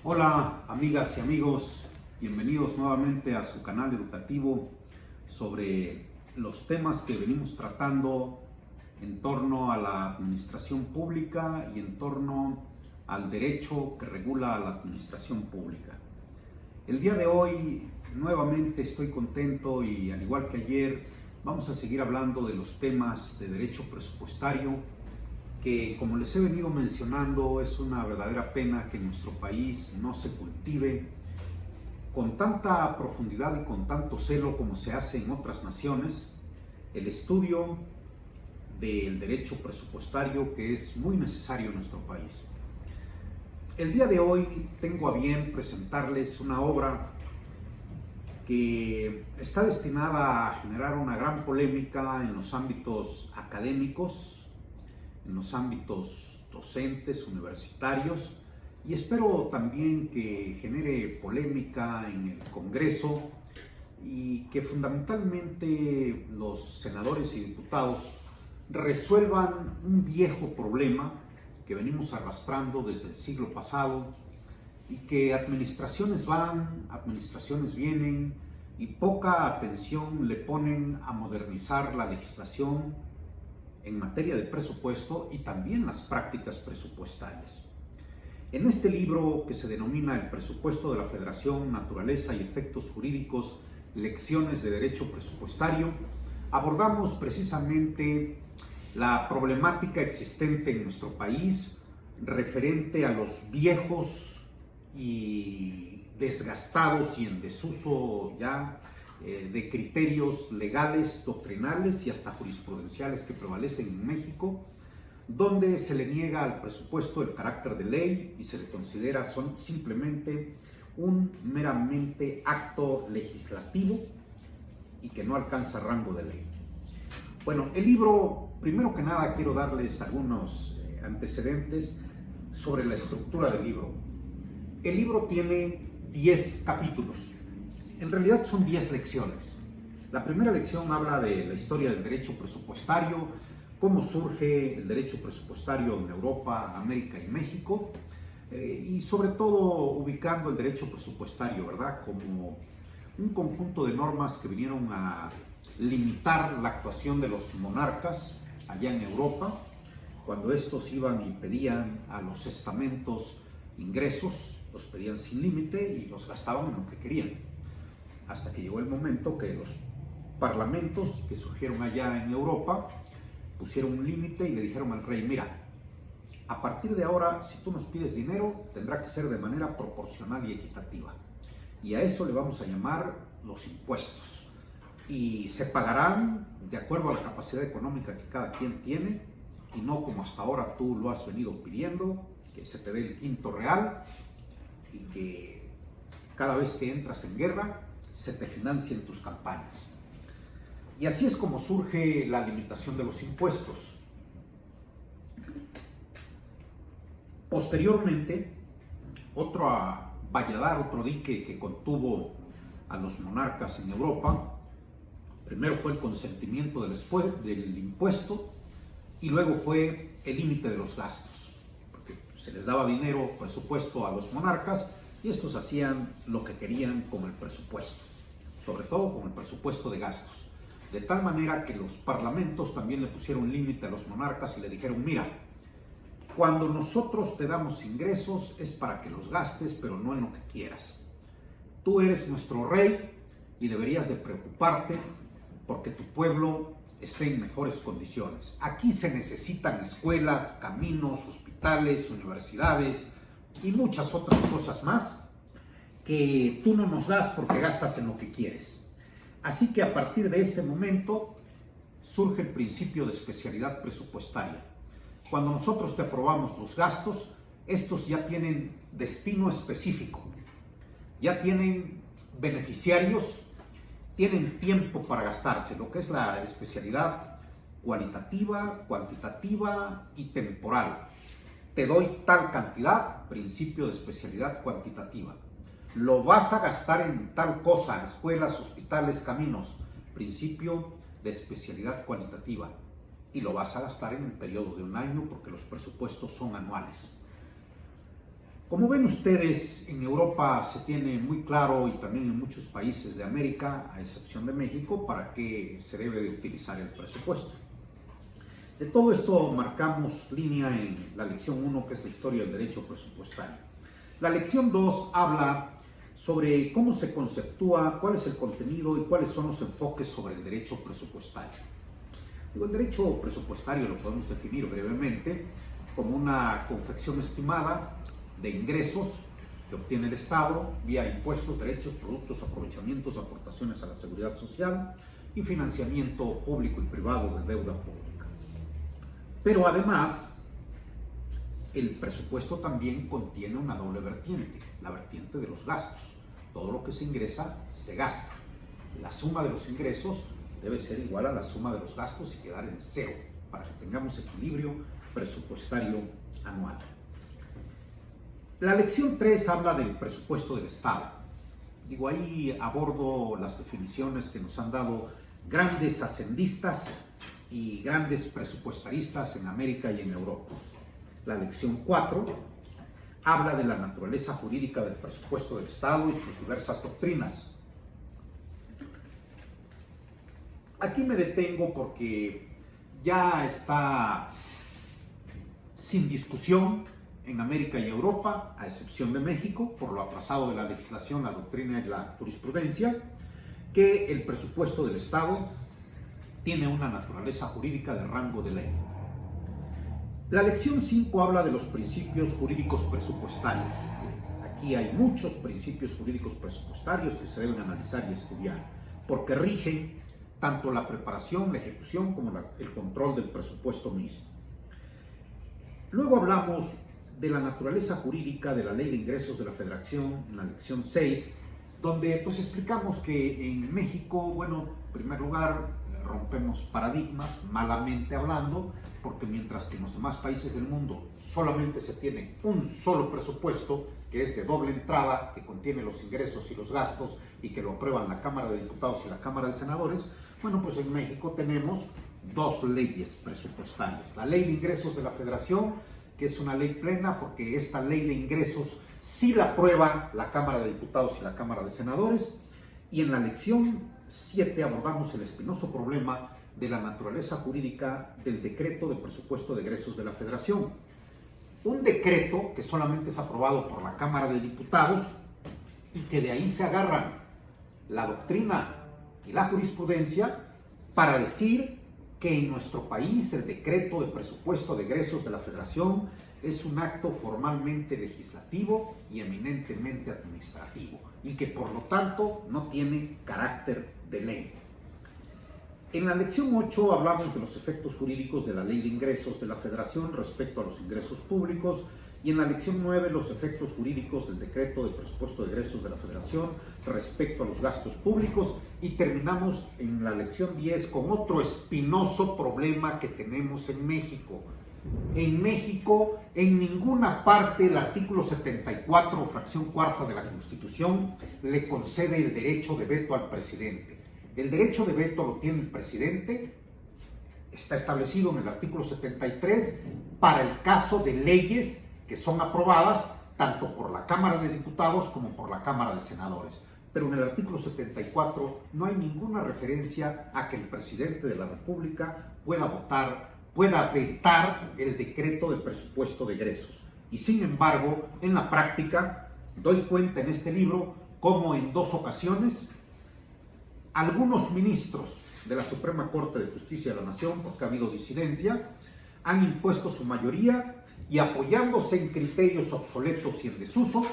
Hola amigas y amigos, bienvenidos nuevamente a su canal educativo sobre los temas que venimos tratando en torno a la administración pública y en torno al derecho que regula la administración pública. El día de hoy nuevamente estoy contento y al igual que ayer vamos a seguir hablando de los temas de derecho presupuestario que, como les he venido mencionando, es una verdadera pena que en nuestro país no se cultive con tanta profundidad y con tanto celo como se hace en otras naciones el estudio del derecho presupuestario, que es muy necesario en nuestro país. El día de hoy tengo a bien presentarles una obra que está destinada a generar una gran polémica en los ámbitos académicos, en los ámbitos docentes, universitarios, y espero también que genere polémica en el Congreso y que fundamentalmente los senadores y diputados resuelvan un viejo problema que venimos arrastrando desde el siglo pasado y que administraciones van, administraciones vienen y poca atención le ponen a modernizar la legislación en materia de presupuesto y también las prácticas presupuestarias. En este libro, que se denomina El presupuesto de la Federación, naturaleza y efectos jurídicos, lecciones de derecho presupuestario, abordamos precisamente la problemática existente en nuestro país referente a los viejos y desgastados y en desuso ya de criterios legales, doctrinales y hasta jurisprudenciales que prevalecen en México, donde se le niega al presupuesto el carácter de ley y se le considera simplemente un meramente acto legislativo y que no alcanza rango de ley. Bueno, el libro, primero que nada quiero darles algunos antecedentes sobre la estructura del libro. El libro tiene 10 capítulos. En realidad son 10 lecciones. La primera lección habla de la historia del derecho presupuestario, cómo surge el derecho presupuestario en Europa, América y México, y sobre todo ubicando el derecho presupuestario, ¿verdad?, como un conjunto de normas que vinieron a limitar la actuación de los monarcas allá en Europa, cuando estos iban y pedían a los estamentos ingresos, los pedían sin límite y los gastaban en lo que querían. Hasta que llegó el momento que los parlamentos que surgieron allá en Europa pusieron un límite y le dijeron al rey: mira, a partir de ahora, si tú nos pides dinero, tendrá que ser de manera proporcional y equitativa. Y a eso le vamos a llamar los impuestos. Y se pagarán de acuerdo a la capacidad económica que cada quien tiene, y no como hasta ahora tú lo has venido pidiendo, que se te dé el quinto real y que cada vez que entras en guerra se te financien tus campañas. Y así es como surge la limitación de los impuestos. Posteriormente, otro valladar, otro dique que contuvo a los monarcas en Europa, primero fue el consentimiento del impuesto y luego fue el límite de los gastos, porque se les daba dinero, presupuesto a los monarcas, y estos hacían lo que querían con el presupuesto, sobre todo con el presupuesto de gastos. De tal manera que los parlamentos también le pusieron límite a los monarcas y le dijeron: mira, cuando nosotros te damos ingresos es para que los gastes, pero no en lo que quieras. Tú eres nuestro rey y deberías de preocuparte porque tu pueblo esté en mejores condiciones. Aquí se necesitan escuelas, caminos, hospitales, universidades y muchas otras cosas más que tú no nos das porque gastas en lo que quieres. Así que a partir de este momento surge el principio de especialidad presupuestaria. Cuando nosotros te aprobamos los gastos, estos ya tienen destino específico, ya tienen beneficiarios, tienen tiempo para gastarse, lo que es la especialidad cualitativa, cuantitativa y temporal. Te doy tal cantidad, principio de especialidad cuantitativa. Lo vas a gastar en tal cosa, escuelas, hospitales, caminos, principio de especialidad cualitativa. Y lo vas a gastar en el periodo de un año porque los presupuestos son anuales. Como ven ustedes, en Europa se tiene muy claro y también en muchos países de América, a excepción de México, para qué se debe de utilizar el presupuesto. De todo esto marcamos línea en la lección 1, que es la historia del derecho presupuestario. La lección 2 habla sobre cómo se conceptúa, cuál es el contenido y cuáles son los enfoques sobre el derecho presupuestario. El derecho presupuestario lo podemos definir brevemente como una confección estimada de ingresos que obtiene el Estado vía impuestos, derechos, productos, aprovechamientos, aportaciones a la seguridad social y financiamiento público y privado de deuda pública. Pero además, el presupuesto también contiene una doble vertiente, la vertiente de los gastos. Todo lo que se ingresa se gasta. La suma de los ingresos debe ser igual a la suma de los gastos y quedar en cero para que tengamos equilibrio presupuestario anual. La lección 3 habla del presupuesto del Estado. Ahí abordo las definiciones que nos han dado grandes hacendistas y grandes presupuestaristas en América y en Europa. La lección 4 habla de la naturaleza jurídica del presupuesto del Estado y sus diversas doctrinas. Aquí me detengo porque ya está sin discusión en América y Europa, a excepción de México, por lo aplazado de la legislación, la doctrina y la jurisprudencia, que el presupuesto del Estado tiene una naturaleza jurídica de rango de ley. La lección 5 habla de los principios jurídicos presupuestarios. Aquí hay muchos principios jurídicos presupuestarios que se deben analizar y estudiar, porque rigen tanto la preparación, la ejecución, como el control del presupuesto mismo. Luego hablamos de la naturaleza jurídica de la Ley de Ingresos de la Federación en la lección 6, donde pues explicamos que en México, bueno, en primer lugar, rompemos paradigmas, malamente hablando, porque mientras que en los demás países del mundo solamente se tiene un solo presupuesto, que es de doble entrada, que contiene los ingresos y los gastos y que lo aprueban la Cámara de Diputados y la Cámara de Senadores, bueno, pues en México tenemos dos leyes presupuestarias. La Ley de Ingresos de la Federación, que es una ley plena porque esta ley de ingresos sí la aprueba la Cámara de Diputados y la Cámara de Senadores, y en la lección 7 abordamos el espinoso problema de la naturaleza jurídica del decreto de presupuesto de egresos de la Federación. Un decreto que solamente es aprobado por la Cámara de Diputados y que de ahí se agarran la doctrina y la jurisprudencia para decir que en nuestro país el decreto de presupuesto de egresos de la Federación es un acto formalmente legislativo y eminentemente administrativo y que por lo tanto no tiene carácter de ley. En la lección 8 hablamos de los efectos jurídicos de la Ley de Ingresos de la Federación respecto a los ingresos públicos, y en la lección 9 los efectos jurídicos del decreto de presupuesto de egresos de la Federación respecto a los gastos públicos, y terminamos en la lección 10 con otro espinoso problema que tenemos en México. En México, en ninguna parte el artículo 74, fracción cuarta de la Constitución, le concede el derecho de veto al presidente. El derecho de veto lo tiene el presidente, está establecido en el artículo 73, para el caso de leyes que son aprobadas tanto por la Cámara de Diputados como por la Cámara de Senadores. Pero en el artículo 74 no hay ninguna referencia a que el presidente de la República pueda vetar el decreto de presupuesto de egresos. Y sin embargo, en la práctica, doy cuenta en este libro cómo en dos ocasiones algunos ministros de la Suprema Corte de Justicia de la Nación, porque ha habido disidencia, han impuesto su mayoría y, apoyándose en criterios obsoletos y en desuso,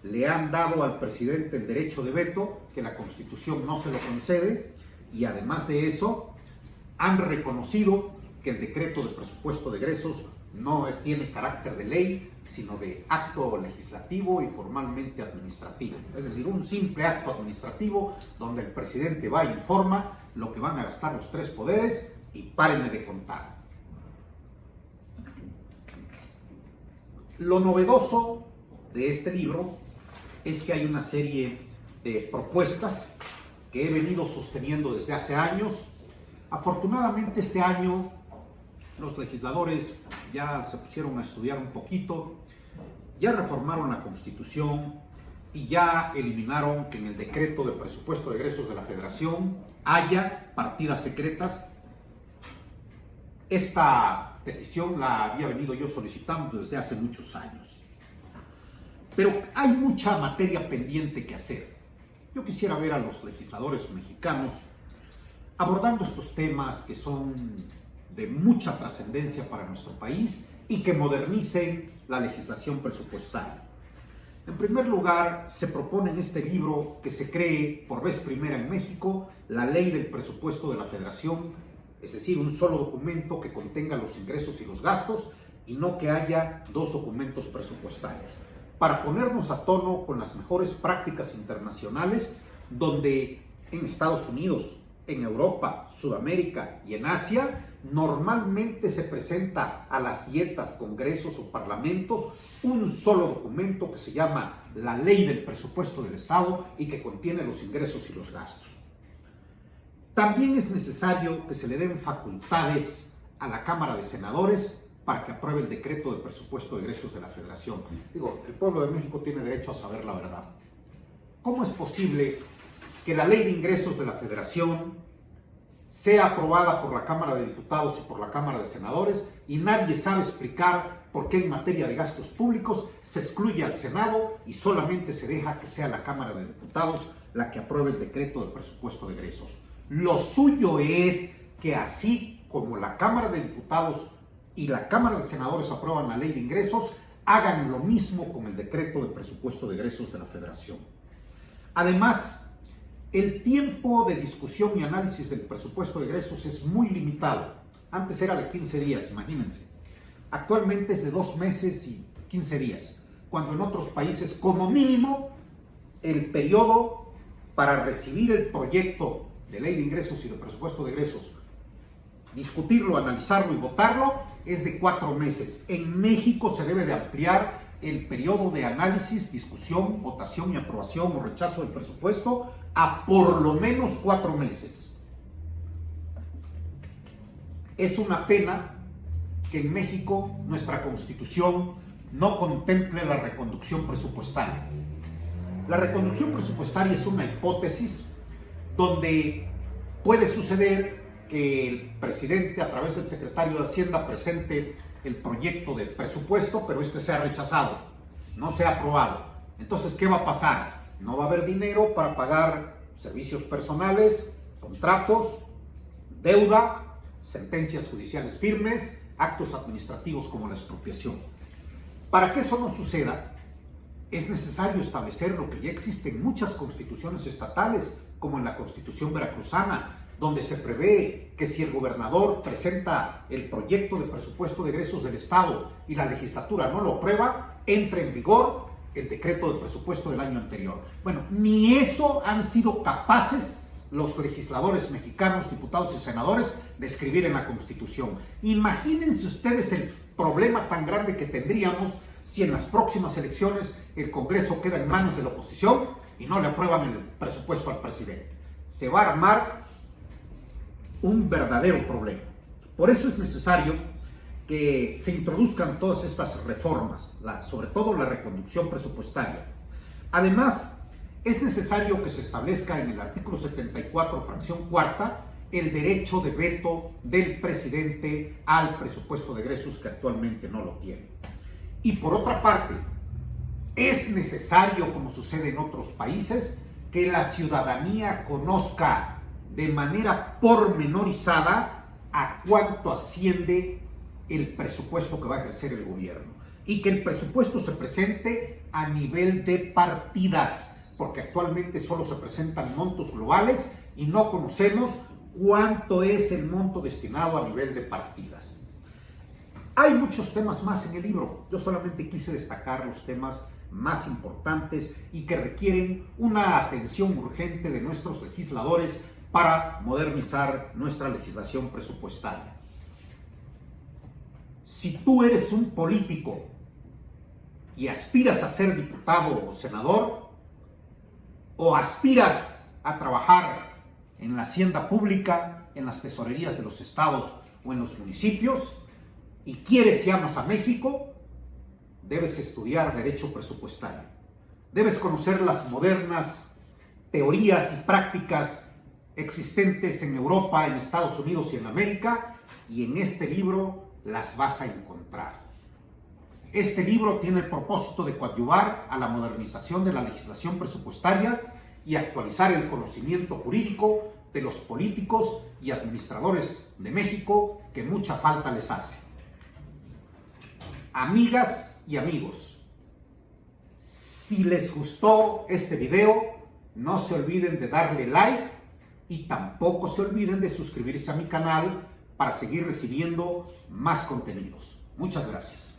le han dado al presidente el derecho de veto, que la Constitución no se lo concede, y además de eso han reconocido que el decreto de presupuesto de egresos no tiene carácter de ley, sino de acto legislativo y formalmente administrativo. Es decir, un simple acto administrativo donde el presidente va e informa lo que van a gastar los tres poderes y párenle de contar. Lo novedoso de este libro es que hay una serie de propuestas que he venido sosteniendo desde hace años. Afortunadamente este año los legisladores ya se pusieron a estudiar un poquito ya reformaron la Constitución y ya eliminaron que en el decreto de presupuesto de egresos de la Federación haya partidas secretas. Esta petición la había venido yo solicitando desde hace muchos años. Pero hay mucha materia pendiente que hacer. Yo quisiera ver a los legisladores mexicanos abordando estos temas que son de mucha trascendencia para nuestro país y que modernicen la legislación presupuestaria. En primer lugar, se propone en este libro que se cree por vez primera en México la Ley del Presupuesto de la Federación, es decir, un solo documento que contenga los ingresos y los gastos y no que haya dos documentos presupuestarios, para ponernos a tono con las mejores prácticas internacionales donde en Estados Unidos, en Europa, Sudamérica y en Asia, normalmente se presenta a las dietas, congresos o parlamentos un solo documento que se llama la Ley del Presupuesto del Estado y que contiene los ingresos y los gastos. También es necesario que se le den facultades a la Cámara de Senadores para que apruebe el decreto de presupuesto de egresos de la Federación. Digo, el pueblo de México tiene derecho a saber la verdad. ¿Cómo es posible que la Ley de Ingresos de la Federación sea aprobada por la Cámara de Diputados y por la Cámara de Senadores y nadie sabe explicar por qué en materia de gastos públicos se excluye al Senado y solamente se deja que sea la Cámara de Diputados la que apruebe el decreto de presupuesto de egresos? Lo suyo es que así como la Cámara de Diputados y la Cámara de Senadores aprueban la Ley de Ingresos, hagan lo mismo con el decreto de presupuesto de egresos de la Federación. Además, el tiempo de discusión y análisis del presupuesto de egresos es muy limitado. Antes era de 15 días, imagínense. Actualmente es de 2 meses y 15 días, cuando en otros países, como mínimo, el periodo para recibir el proyecto de ley de ingresos y de presupuesto de egresos, discutirlo, analizarlo y votarlo, es de 4 meses. En México se debe de ampliar el periodo de análisis, discusión, votación y aprobación o rechazo del presupuesto a por lo menos 4 meses. Es una pena que en México nuestra Constitución no contemple la reconducción presupuestaria. La reconducción presupuestaria es una hipótesis donde puede suceder que el presidente, a través del secretario de Hacienda, presente el proyecto de presupuesto, pero este sea rechazado, no sea aprobado. Entonces, ¿qué va a pasar? No va a haber dinero para pagar servicios personales, contratos, deuda, sentencias judiciales firmes, actos administrativos como la expropiación. Para que eso no suceda, es necesario establecer lo que ya existe en muchas constituciones estatales, como en la Constitución veracruzana, donde se prevé que si el gobernador presenta el proyecto de presupuesto de egresos del Estado y la legislatura no lo aprueba, entre en vigor el decreto de presupuesto del año anterior. Bueno, ni eso han sido capaces los legisladores mexicanos, diputados y senadores, de escribir en la Constitución. Imagínense ustedes el problema tan grande que tendríamos si en las próximas elecciones el Congreso queda en manos de la oposición y no le aprueban el presupuesto al presidente. Se va a armar un verdadero problema. Por eso es necesario que se introduzcan todas estas reformas, sobre todo la reconducción presupuestaria. Además, es necesario que se establezca en el artículo 74, fracción cuarta, el derecho de veto del presidente al presupuesto de egresos, que actualmente no lo tiene. Y por otra parte, es necesario, como sucede en otros países, que la ciudadanía conozca de manera pormenorizada a cuánto asciende el presupuesto que va a ejercer el gobierno y que el presupuesto se presente a nivel de partidas, porque actualmente solo se presentan montos globales y no conocemos cuánto es el monto destinado a nivel de partidas. Hay muchos temas más en el libro, yo solamente quise destacar los temas más importantes y que requieren una atención urgente de nuestros legisladores para modernizar nuestra legislación presupuestaria. Si tú eres un político y aspiras a ser diputado o senador, o aspiras a trabajar en la hacienda pública, en las tesorerías de los estados o en los municipios, y quieres y amas a México, debes estudiar derecho presupuestario. Debes conocer las modernas teorías y prácticas existentes en Europa, en Estados Unidos y en América, y en este libro las vas a encontrar. Este libro tiene el propósito de coadyuvar a la modernización de la legislación presupuestaria y actualizar el conocimiento jurídico de los políticos y administradores de México, que mucha falta les hace. Amigas y amigos, si les gustó este video, no se olviden de darle like y tampoco se olviden de suscribirse a mi canal para seguir recibiendo más contenidos. Muchas gracias.